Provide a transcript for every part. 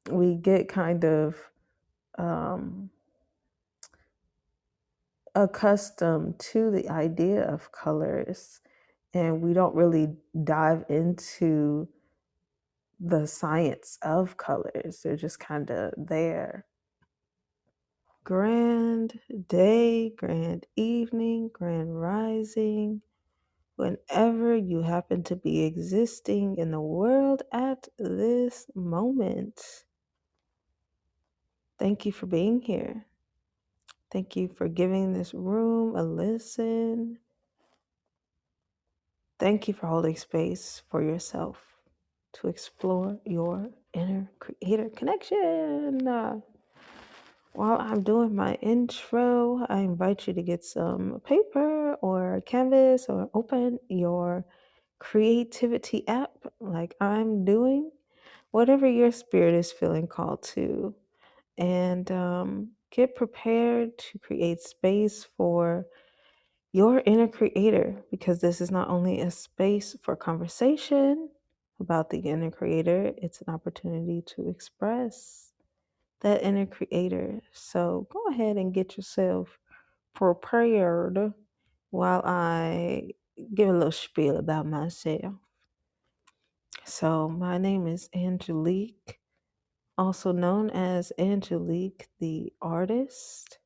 we get kind of um, accustomed to the idea of colors, and we don't really dive into the science of colors. They're just kind of there. Grand day, grand evening, grand rising, whenever you happen to be existing in the world at this moment. Thank you for being here. Thank you for giving this room a listen. Thank you for holding space for yourself to explore your inner creator connection. While I'm doing my intro, I invite you to get some paper or canvas or open your creativity app like I'm doing, whatever your spirit is feeling called to, and get prepared to create space for your inner creator, because this is not only a space for conversation about the inner creator, it's an opportunity to express that inner creator. So go ahead and get yourself prepared while I give a little spiel about myself. So, my name is Anjulique, also known as Anjulique the artist.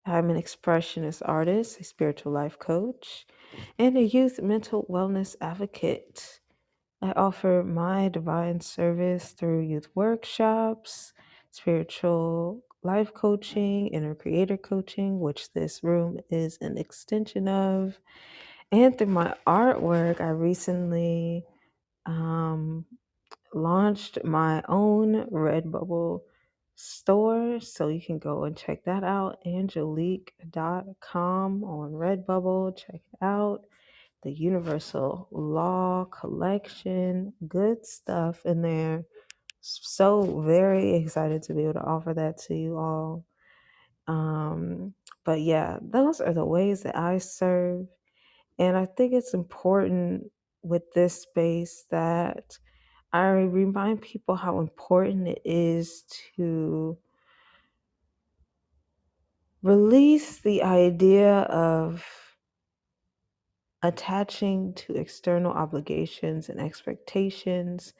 I'm an expressionist artist, a spiritual life coach, and a youth mental wellness advocate. I offer my divine service through youth workshops, spiritual life coaching, inner creator coaching, which this room is an extension of, and through my artwork. I recently um, launched my own Redbubble store, so you can go and check that out. Angelique.com on Redbubble. Check it out. The Universal Law Collection, good stuff in there. So very excited to be able to offer that to you all. But yeah, those are the ways that I serve. And I think it's important with this space that I remind people how important it is to release the idea of attaching to external obligations and expectations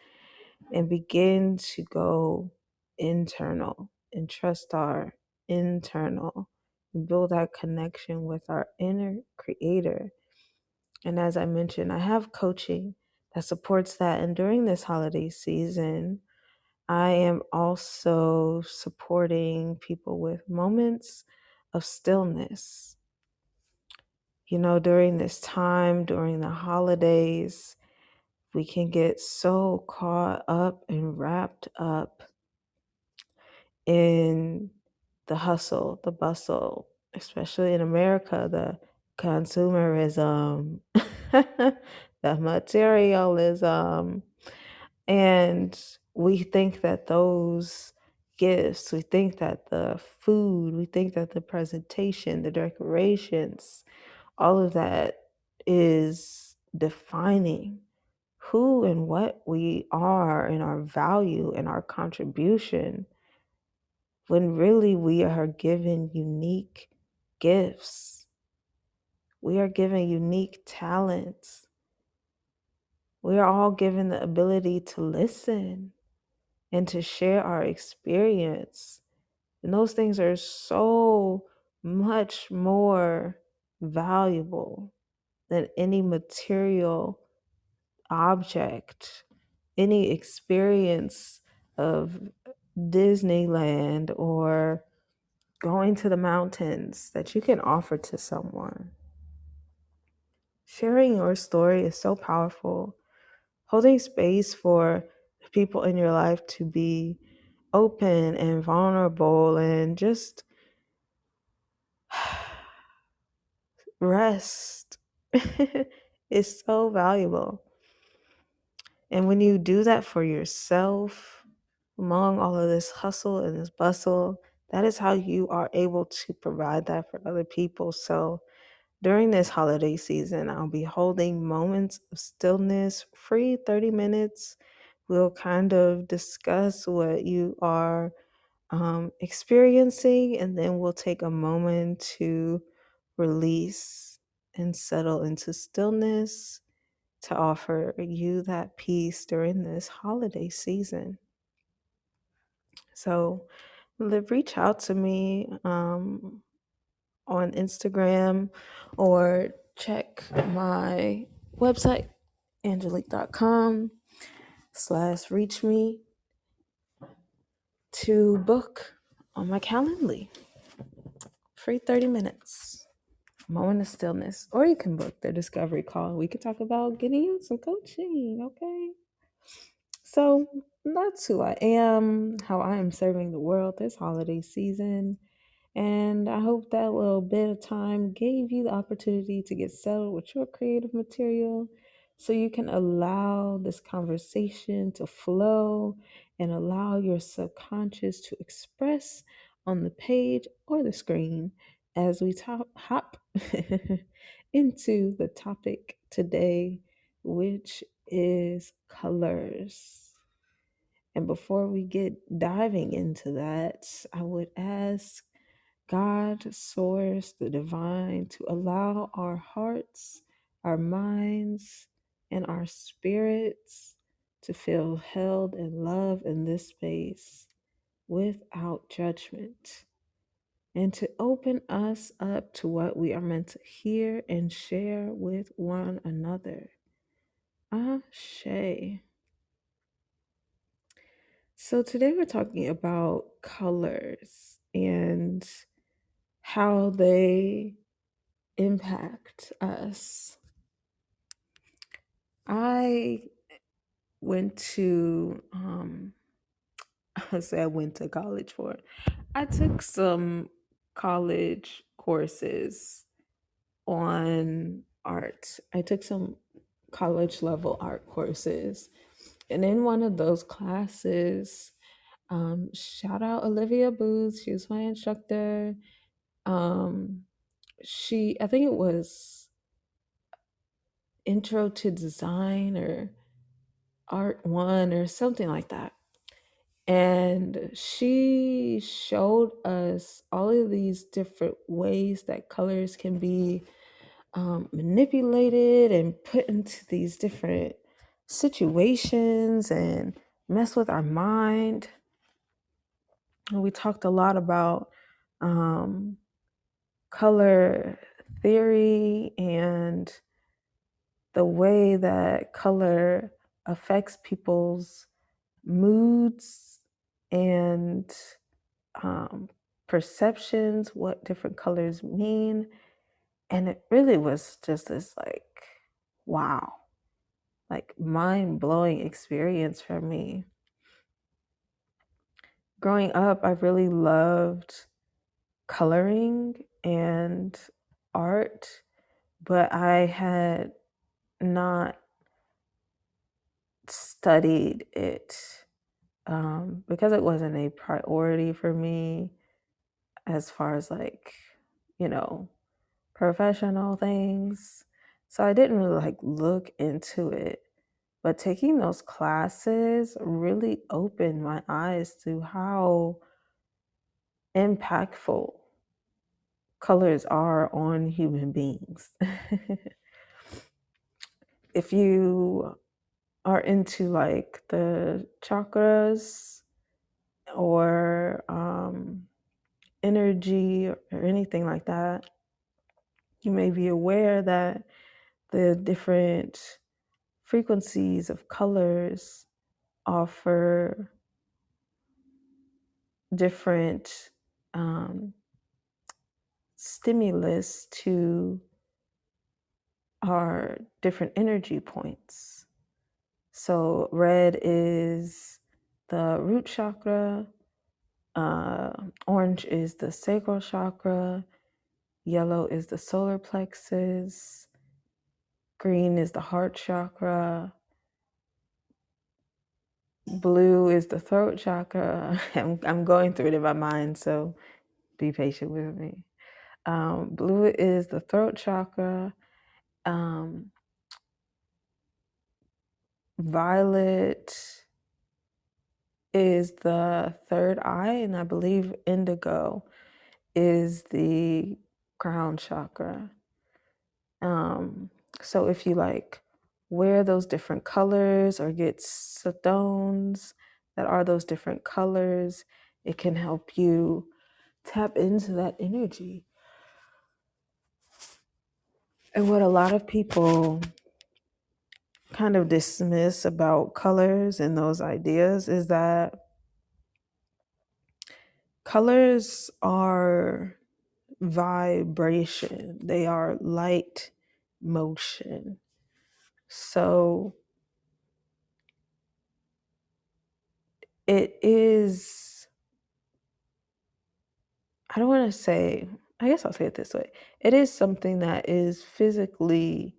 and begin to go internal and trust our internal and build that connection with our inner creator. And as I mentioned, I have coaching that supports that. And during this holiday season, I am also supporting people with moments of stillness. You know, during this time, during the holidays, we can get so caught up and wrapped up in the hustle, the bustle, especially in America, the consumerism, the materialism. And we think that those gifts, we think that the food, we think that the presentation, the decorations, all of that is defining who and what we are and our value and our contribution, when really we are given unique gifts. We are given unique talents. We are all given the ability to listen and to share our experience. And those things are so much more valuable than any material object, any experience of Disneyland or going to the mountains that you can offer to someone. Sharing your story is so powerful. Holding space for people in your life to be open and vulnerable and just rest is so valuable. And when you do that for yourself, among all of this hustle and this bustle, that is how you are able to provide that for other people. So during this holiday season, I'll be holding moments of stillness, free 30 minutes We'll kind of discuss what you are experiencing, and then we'll take a moment to release and settle into stillness to offer you that peace during this holiday season. So, reach out to me on Instagram or check my website, anjulique.com/reach me to book on my Calendly. Free 30 minutes. Moment of stillness. Or you can book the discovery call. We could talk about getting you some coaching, okay? So that's who I am, how I am serving the world this holiday season. And I hope that little bit of time gave you the opportunity to get settled with your creative material so you can allow this conversation to flow and allow your subconscious to express on the page or the screen as we hop into the topic today, which is colors. And before we get diving into that, I would ask God, Source, the divine, to allow our hearts, our minds, and our spirits to feel held and loved in this space without judgment, and to open us up to what we are meant to hear and share with one another. Ashe. So today we're talking about colors and how they impact us. I went to, I say I went to college for it. I took some college courses on art. I took some college level art courses. And in one of those classes, shout out Olivia Booth, she was my instructor. I think it was Intro to Design or Art One or something like that. And she showed us all of these different ways that colors can be manipulated and put into these different situations and mess with our mind. And we talked a lot about um, color theory and the way that color affects people's moods and perceptions, what different colors mean. And it really was just this wow, mind blowing experience for me. Growing up, I really loved coloring and art, but I had not studied it because it wasn't a priority for me as far as you know, professional things. So I didn't really look into it. But taking those classes really opened my eyes to how impactful colors are on human beings. If you are into the chakras or energy or anything like that, you may be aware that the different frequencies of colors offer different stimulus to our different energy points. So red is the root chakra, orange is the sacral chakra, yellow is the solar plexus, green is the heart chakra, blue is the throat chakra. I'm going through it in my mind, so be patient with me. Blue is the throat chakra. Violet is the third eye, and I believe indigo is the crown chakra. Um, so if you like wear those different colors or get stones that are those different colors, it can help you tap into that energy. And what a lot of people kind of dismiss about colors and those ideas is that colors are vibration, they are light motion. So it is, I don't want to say, I guess I'll say it this way, it is something that is physically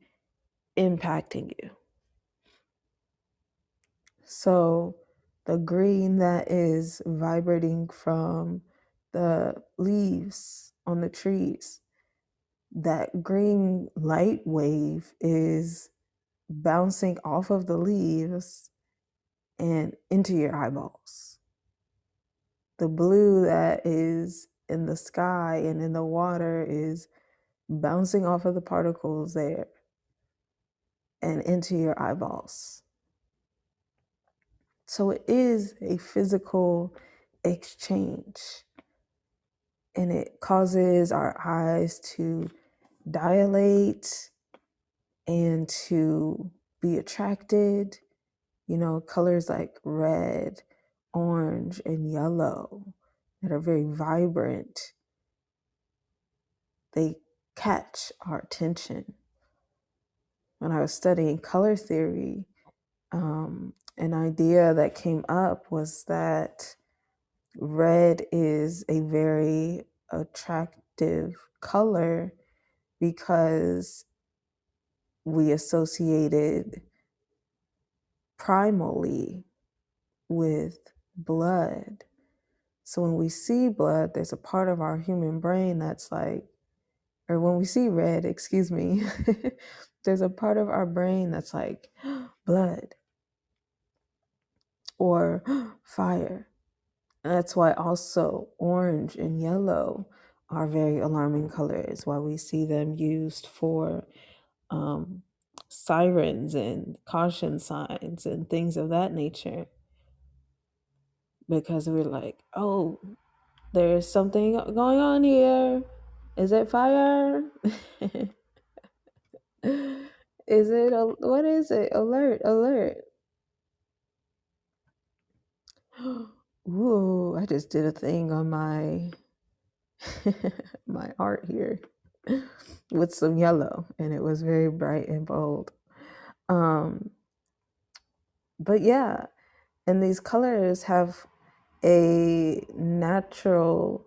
impacting you. So the green that is vibrating from the leaves on the trees, that green light wave is bouncing off of the leaves and into your eyeballs. The blue that is in the sky and in the water is bouncing off of the particles there and into your eyeballs. So it is a physical exchange, and it causes our eyes to dilate and to be attracted. You know, colors like red, orange, and yellow that are very vibrant, they catch our attention. When I was studying color theory, an idea that came up was that red is a very attractive color because we associated primally with blood. So when we see blood, there's a part of our human brain that's like, or when we see red, excuse me, there's a part of our brain that's like, blood or fire. And that's why also orange and yellow are very alarming colors, why we see them used for um, sirens and caution signs and things of that nature. Because we're like, oh, there's something going on here. Is it fire? Is it, what is it? Alert, alert. Ooh, I just did a thing on my my art here with some yellow, and it was very bright and bold. Um, but yeah, and these colors have a natural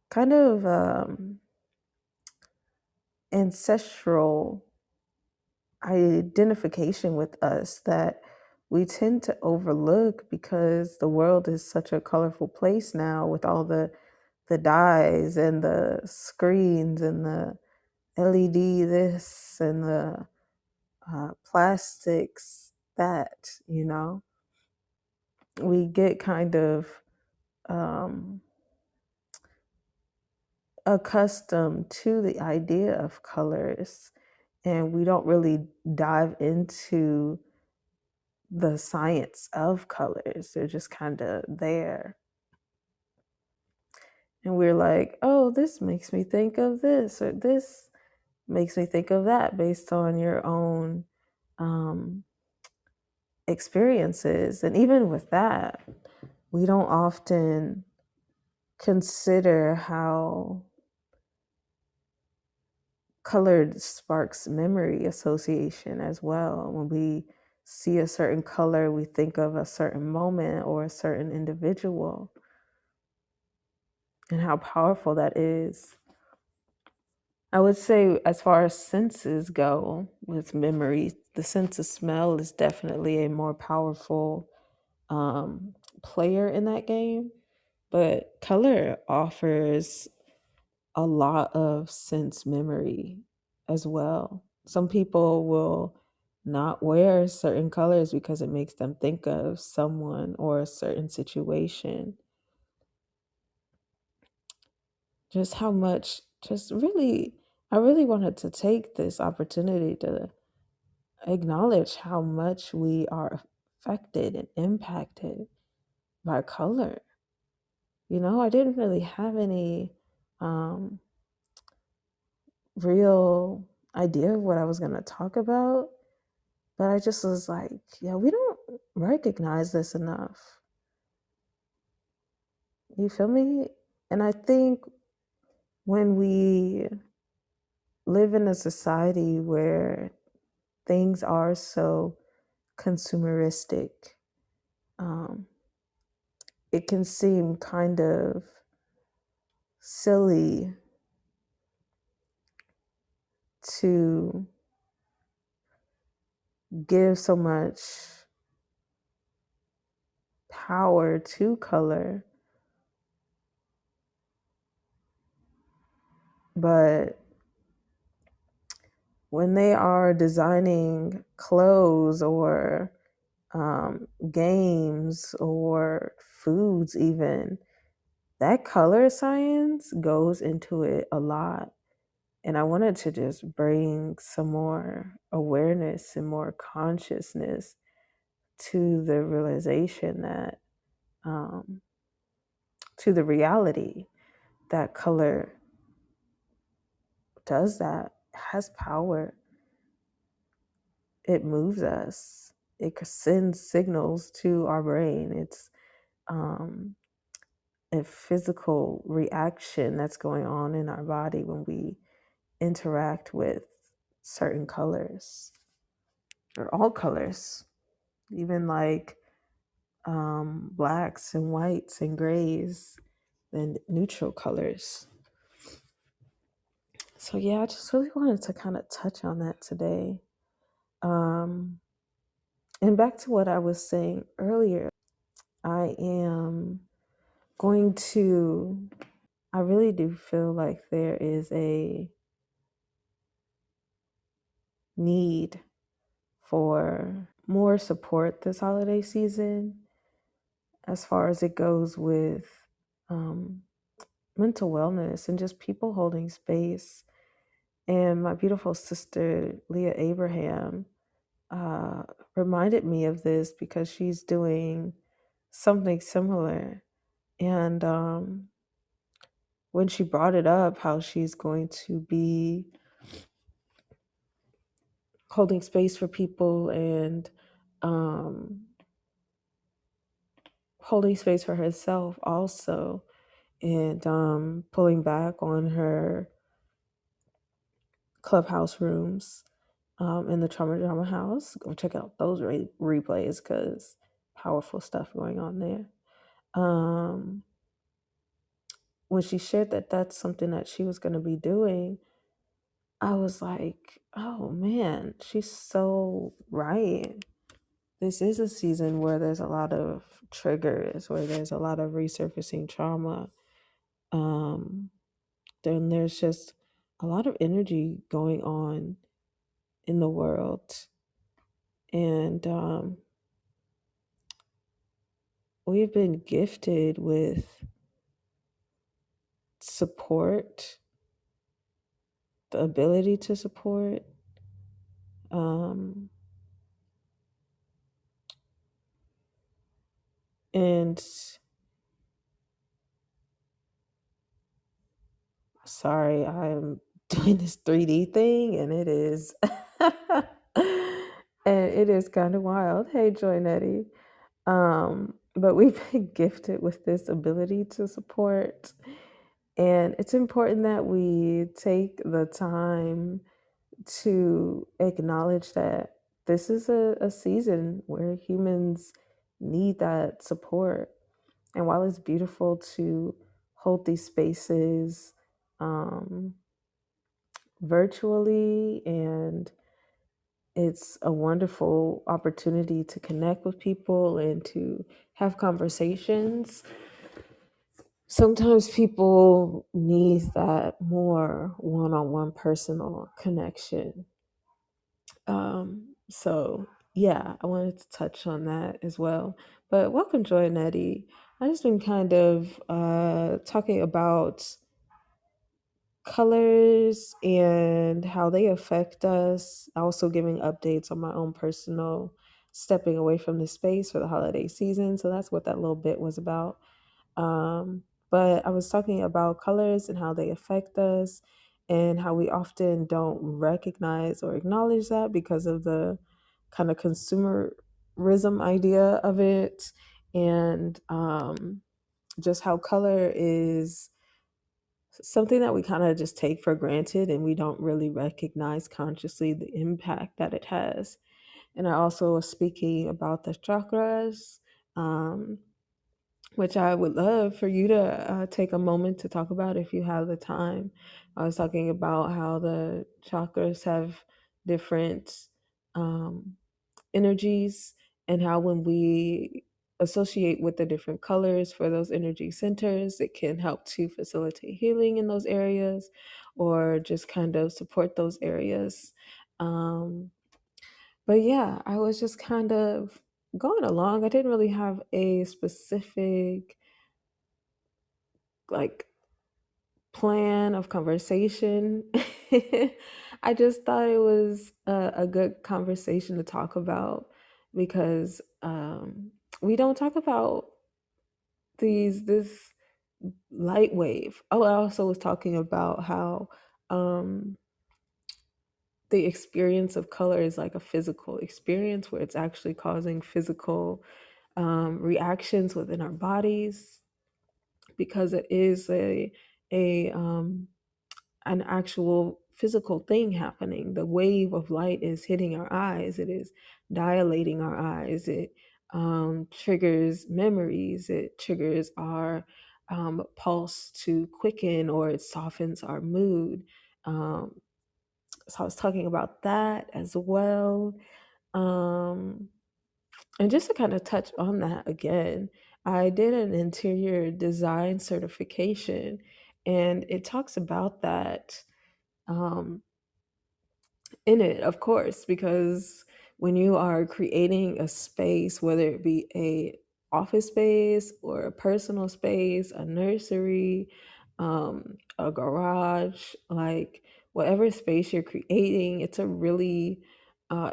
kind of ancestral identification with us that we tend to overlook because the world is such a colorful place now with all the dyes and the screens and the LED this and the plastics that, you know, we get kind of um, accustomed to the idea of colors, and we don't really dive into the science of colors. They're just kind of there. And we're like, oh, this makes me think of this, or this makes me think of that based on your own um, experiences. And even with that, we don't often consider how colored sparks memory association as well. When we see a certain color, we think of a certain moment or a certain individual, and how powerful that is. I would say, as far as senses go with memory, the sense of smell is definitely a more powerful player in that game. But color offers a lot of sense memory as well. Some people will not wear certain colors because it makes them think of someone or a certain situation. Just how much, just really, I really wanted to take this opportunity to acknowledge how much we are affected and impacted by color. I didn't really have any um, real idea of what I was going to talk about, but I just was like, yeah, we don't recognize this enough. You feel me? And I think when we live in a society where things are so consumeristic, um, it can seem kind of silly to give so much power to color, but when they are designing clothes or games or foods, even that color science goes into it a lot. And I wanted to just bring some more awareness and more consciousness to the realization that, um, to the reality that color does that, has power. It moves us, it sends signals to our brain. It's um, a physical reaction that's going on in our body when we interact with certain colors or all colors, even like blacks and whites and grays and neutral colors. So, yeah, I just really wanted to kind of touch on that today. Um, and back to what I was saying earlier, I am going to, I really do feel like there is a need for more support this holiday season as far as it goes with um, mental wellness and just people holding space. And my beautiful sister, Leah Abraham, uh, reminded me of this because she's doing something similar. And when she brought it up, how she's going to be holding space for people and um, holding space for herself also, and pulling back on her clubhouse rooms in the Trauma Drama House. Go check out those replays because powerful stuff going on there. Um, when she shared that that's something that she was going to be doing, I was like, oh man, she's so right. This is a season where there's a lot of triggers, where there's a lot of resurfacing trauma. Um, then there's just a lot of energy going on in the world. And we've been gifted with support, the ability to support. Um, and sorry, I'm doing this 3D thing and it is and it is kind of wild. Hey, Joy Nettie. But we've been gifted with this ability to support. And it's important that we take the time to acknowledge that this is a season where humans need that support. And while it's beautiful to hold these spaces um, virtually, and it's a wonderful opportunity to connect with people and to have conversations, sometimes people need that more one-on-one personal connection. So yeah, I wanted to touch on that as well. But welcome, Joy and Eddie. I just been kind of talking about colors and how they affect us. Also giving updates on my own personal stepping away from the space for the holiday season. So that's what that little bit was about. Um, but I was talking about colors and how they affect us and how we often don't recognize or acknowledge that because of the kind of consumerism idea of it. And just how color is something that we kind of just take for granted and we don't really recognize consciously the impact that it has. And I also was speaking about the chakras, um, which I would love for you to take a moment to talk about if you have the time. I was talking about how the chakras have different um, energies and how when we associate with the different colors for those energy centers, it can help to facilitate healing in those areas or just kind of support those areas. Um, but yeah, I was just kind of going along. I didn't really have a specific like plan of conversation. I just thought it was a good conversation to talk about because we don't talk about this light wave. Oh, I also was talking about how um, the experience of color is like a physical experience where it's actually causing physical reactions within our bodies because it is a an actual physical thing happening. The wave of light is hitting our eyes. It is dilating our eyes. It triggers memories. It triggers our pulse to quicken, or it softens our mood. Um, so I was talking about that as well. Um, and just to kind of touch on that again, I did an interior design certification, and it talks about that um, in it, of course, because when you are creating a space, whether it be a office space or a personal space, a nursery, a garage, like whatever space you're creating, it's a really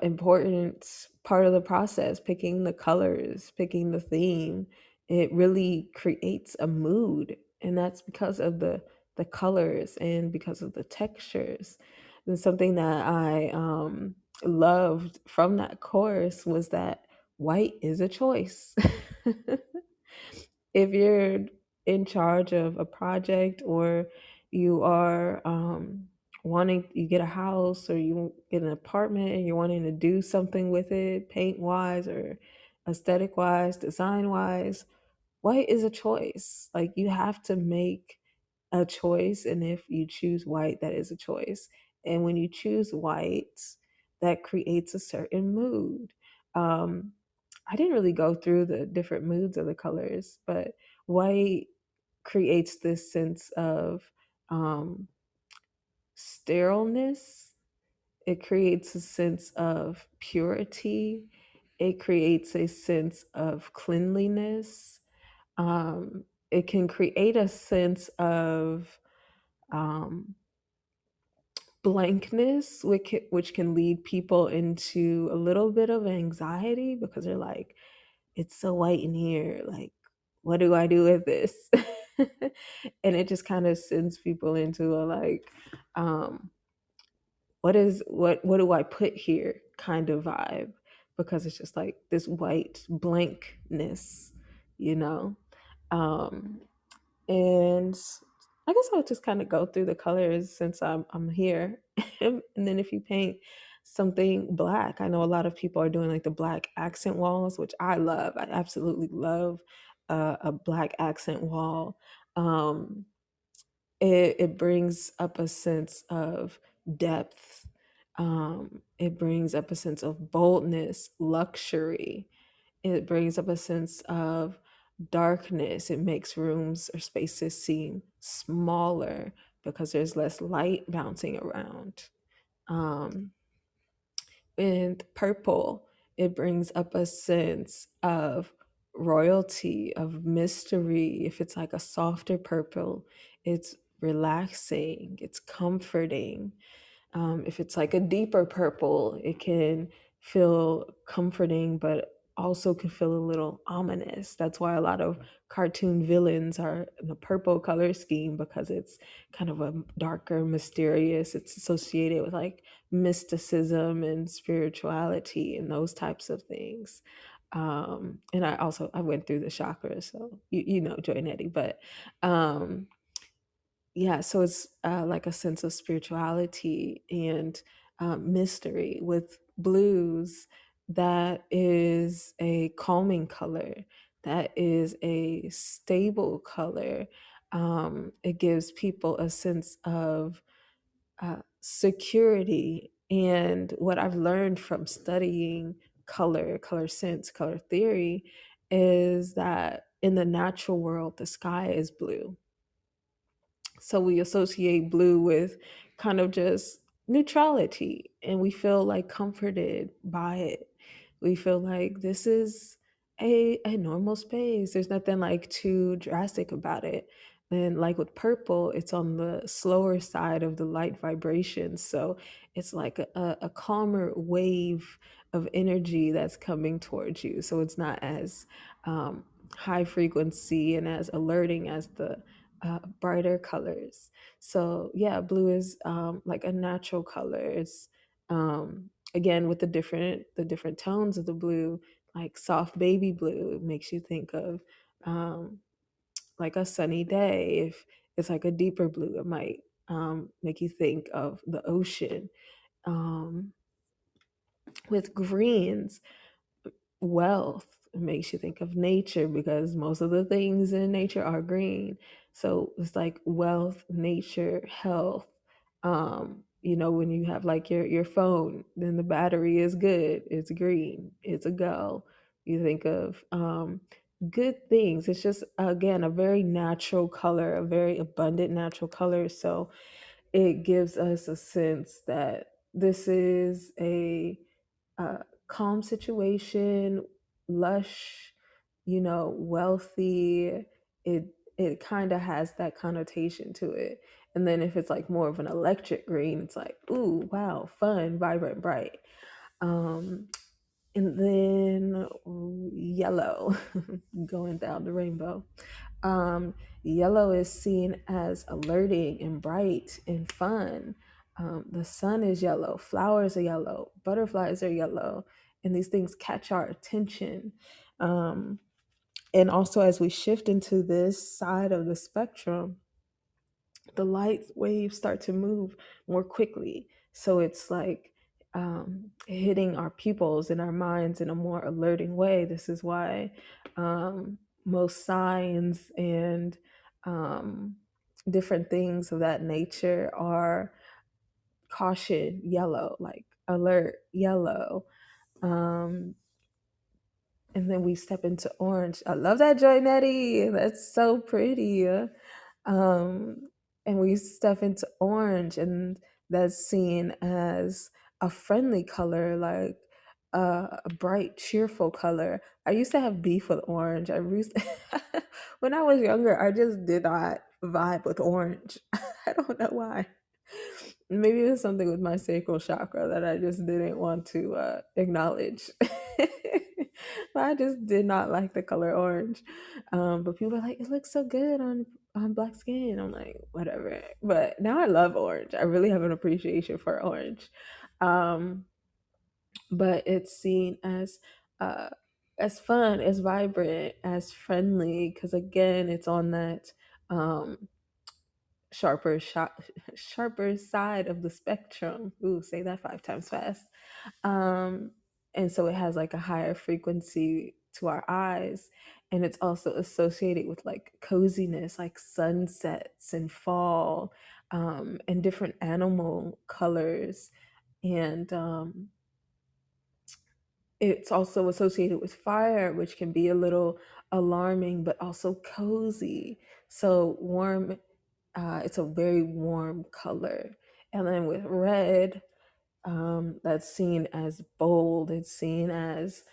important part of the process. Picking the colors, picking the theme, it really creates a mood, and that's because of the colors and because of the textures. And something that I loved from that course was that white is a choice. If you're in charge of a project or you are wanting, you get a house or you get an apartment and you're wanting to do something with it, paint wise or aesthetic wise, design wise, white is a choice. Like you have to make a choice, and if you choose white, that is a choice. And when you choose white, that creates a certain mood. Um, I didn't really go through the different moods of the colors, but white creates this sense of um, sterileness. It creates a sense of purity. It creates a sense of cleanliness. It can create a sense of um, blankness, which can lead people into a little bit of anxiety because they're like, it's so white in here. Like, what do I do with this? And it just kind of sends people into a like, um, what do I put here kind of vibe because it's just like this white blankness, you know? Um, and I guess I'll just kind of go through the colors since I'm here. And then if you paint something black, I know a lot of people are doing like the black accent walls, which I love. I absolutely love a black accent wall. Um, it brings up a sense of depth. It brings up a sense of boldness, luxury. It brings up a sense of darkness. It makes rooms or spaces seem smaller because there's less light bouncing around. Um, with purple, it brings up a sense of royalty, of mystery. If it's like a softer purple, it's relaxing, it's comforting. If it's like a deeper purple, it can feel comforting, but also can feel a little ominous. That's why a lot of cartoon villains are in the purple color scheme, because it's kind of a darker, mysterious. It's associated with like mysticism and spirituality and those types of things. And I went through the chakras, so you know Joy Nettie, but um, yeah, so it's like a sense of spirituality and mystery. With blues, that is a calming color, that is a stable color. It gives people a sense of security. And what I've learned from studying color sense, color theory, is that in the natural world, the sky is blue, so we associate blue with kind of just neutrality, and we feel like comforted by it. We feel like this is a normal space. There's nothing like too drastic about it. And like with purple, it's on the slower side of the light vibration. So it's like a calmer wave of energy that's coming towards you. So it's not as high frequency and as alerting as the brighter colors. So yeah, blue is like a natural color. It's again with the different tones of the blue, like soft baby blue. It makes you think of um, like a sunny day. If it's like a deeper blue, it might make you think of the ocean. Um, with greens, wealth, it makes you think of nature, because most of the things in nature are green. So it's like wealth, nature, health. When you have like your phone, then the battery is good, it's green, it's a go. You think of good things. It's just again a very natural color, a very abundant natural color. So it gives us a sense that this is a calm situation, lush, wealthy. It kind of has that connotation to it. And then if it's like more of an electric green, it's like, ooh, wow, fun, vibrant, bright. Um, and then yellow, going down the rainbow. Um, Yellow is seen as alerting and bright and fun. The sun is yellow, flowers are yellow, butterflies are yellow, and these things catch our attention. Um, and also, as we shift into this side of the spectrum, the light waves start to move more quickly. So it's like hitting our pupils and our minds in a more alerting way. This is why most signs and um, different things of that nature are caution yellow, like alert yellow. Um, and then we step into orange. I love that, Joy Nettie. That's so pretty. Um, and we step into orange, and that's seen as a friendly color, like a bright, cheerful color. I used to have beef with orange. When I was younger, I just did not vibe with orange. I don't know why. Maybe it was something with my sacral chakra that I just didn't want to acknowledge. But I just did not like the color orange. But people are like, it looks so good on black skin. I'm like, whatever. But now I love orange. I really have an appreciation for orange. Um, but it's seen uh, as fun, as vibrant, as friendly, because again, it's on that um, sharper shot sharper side of the spectrum. Ooh, say that 5 times fast. um and so it has like a higher frequency to our eyes, and it's also associated with like coziness, like sunsets and fall, and different animal colors. And it's also associated with fire, which can be a little alarming but also cozy. So warm, it's a very warm color. And then with red, that's seen as bold, it's seen as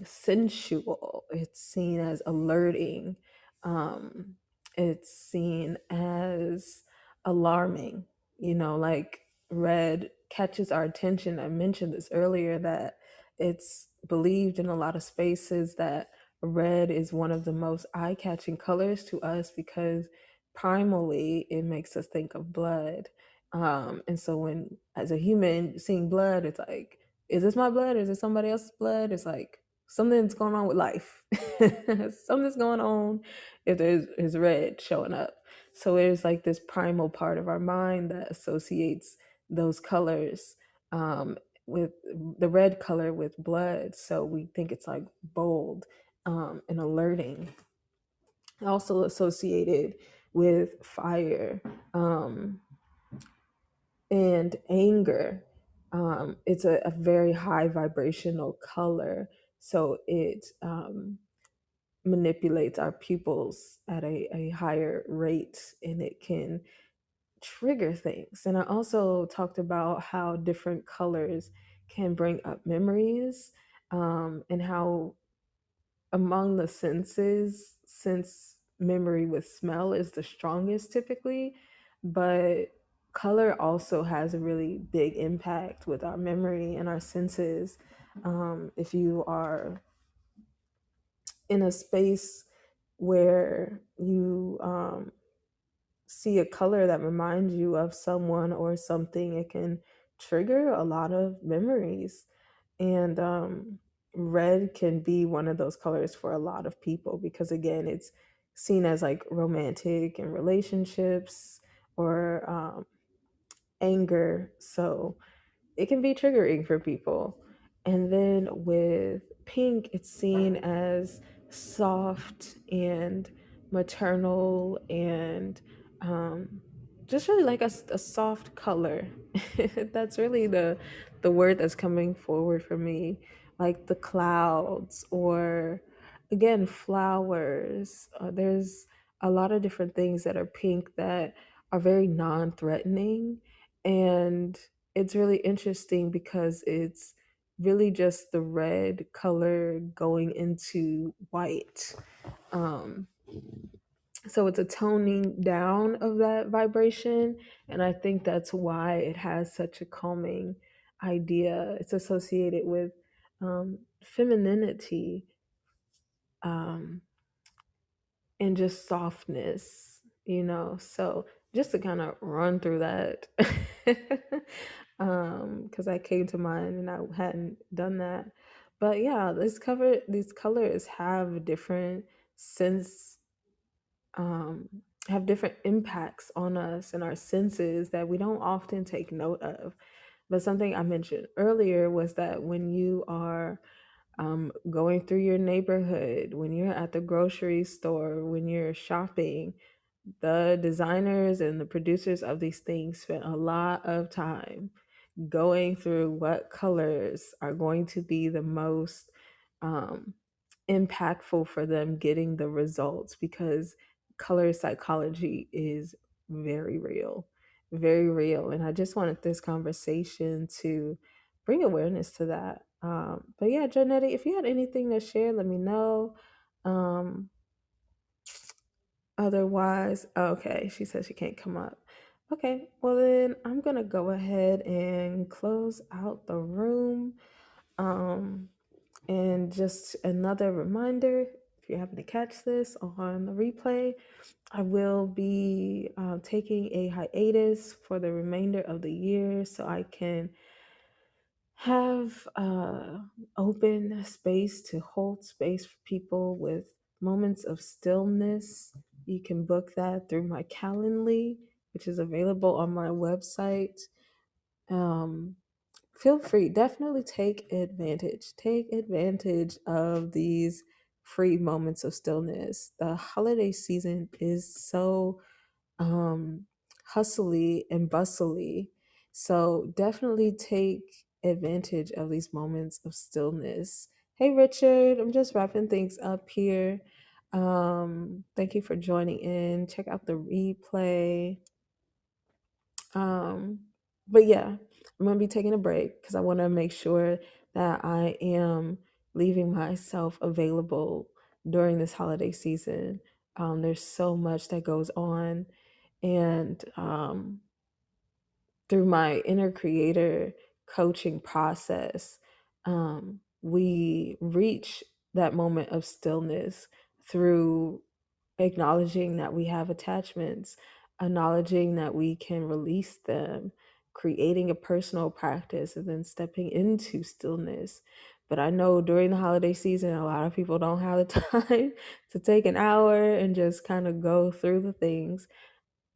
sensual, it's seen as alerting, um, it's seen as alarming. Like red catches our attention. I mentioned this earlier that it's believed in a lot of spaces that red is one of the most eye catching colors to us because primally it makes us think of blood. And so when as a human seeing blood, it's like, is this my blood? Is it somebody else's blood? It's like something's going on with life. Something's going on if there's is red showing up. So there's like this primal part of our mind that associates those colors, with the red color with blood. So we think it's like bold, and alerting. Also associated with fire, and anger. It's a very high vibrational color, so it manipulates our pupils at a higher rate, and it can trigger things. And I also talked about how different colors can bring up memories, and how among the senses, since memory with smell is the strongest typically, but color also has a really big impact with our memory and our senses. If you are in a space where you see a color that reminds you of someone or something, it can trigger a lot of memories. And red can be one of those colors for a lot of people because, again, it's seen as like romantic and relationships, or anger. So it can be triggering for people. And then with pink, it's seen as soft and maternal, and um, just really like a soft color. That's really the word that's coming forward for me. Like the clouds, or again, flowers. There's a lot of different things that are pink that are very non threatening. And it's really interesting because it's really just the red color going into white. Um, so it's a toning down of that vibration. And I think that's why it has such a calming idea. It's associated with femininity, um, and just softness, So just to kind of run through that, because I came to mind and I hadn't done that. But yeah, these colors have different sense, um, have different impacts on us and our senses that we don't often take note of. But something I mentioned earlier was that when you are going through your neighborhood, when you're at the grocery store, when you're shopping, the designers and the producers of these things spent a lot of time going through what colors are going to be the most um, impactful for them getting the results, because color psychology is very real, very real. And I just wanted this conversation to bring awareness to that. But yeah, Janetti, if you had anything to share, let me know. Um, Otherwise, okay, she says she can't come up. Okay, well then I'm gonna go ahead and close out the room. Um, and just another reminder, if you happen to catch this on the replay, I will be taking a hiatus for the remainder of the year so I can have open space to hold space for people with moments of stillness. You can book that through my Calendly, which is available on my website. Um, Feel free, definitely take advantage. Take advantage of these free moments of stillness. The holiday season is so um, hustly and bustly. So definitely take advantage of these moments of stillness. Hey, Richard, I'm just wrapping things up here. Thank you for joining in. Check out the replay. Um, But yeah, I'm gonna be taking a break because I want to make sure that I am leaving myself available during this holiday season. There's so much that goes on, and through my inner creator coaching process, we reach that moment of stillness through acknowledging that we have attachments, acknowledging that we can release them, creating a personal practice, and then stepping into stillness. But I know during the holiday season, a lot of people don't have the time to take an hour and just kind of go through the things,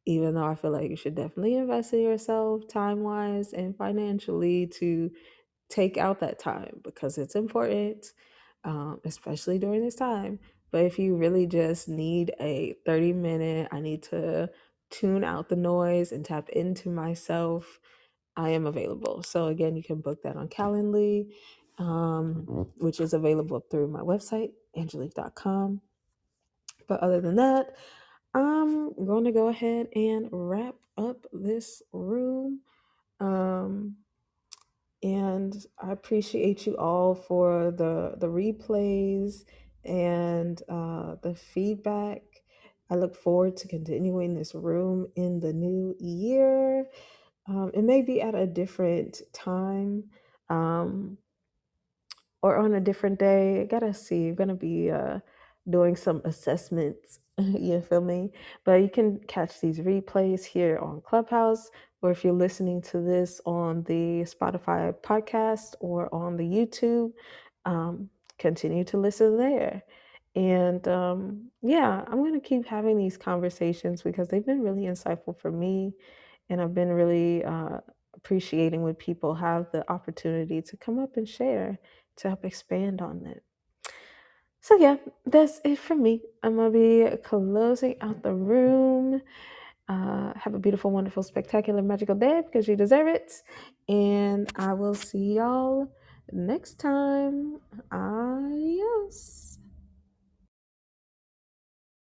even though I feel like you should definitely invest in yourself time wise and financially to take out that time because it's important, especially during this time. But if you really just need a 30-minute, I need to tune out the noise and tap into myself, I am available. So again, you can book that on Calendly, which is available through my website, Anjulique.com. But other than that, I'm going to go ahead and wrap up this room. Um, and I appreciate you all for the replays and the feedback. I look forward to continuing this room in the new year. It may be at a different time. Um, or on a different day. I gotta see. I'm gonna be doing some assessments. You feel me? But you can catch these replays here on Clubhouse, or if you're listening to this on the Spotify podcast or on the YouTube, um, continue to listen there. And yeah, I'm gonna keep having these conversations because they've been really insightful for me, and I've been really appreciating when people have the opportunity to come up and share to help expand on it. So yeah, that's it for me. I'm gonna be closing out the room. Have a beautiful, wonderful, spectacular, magical day because you deserve it. And I will see y'all next time.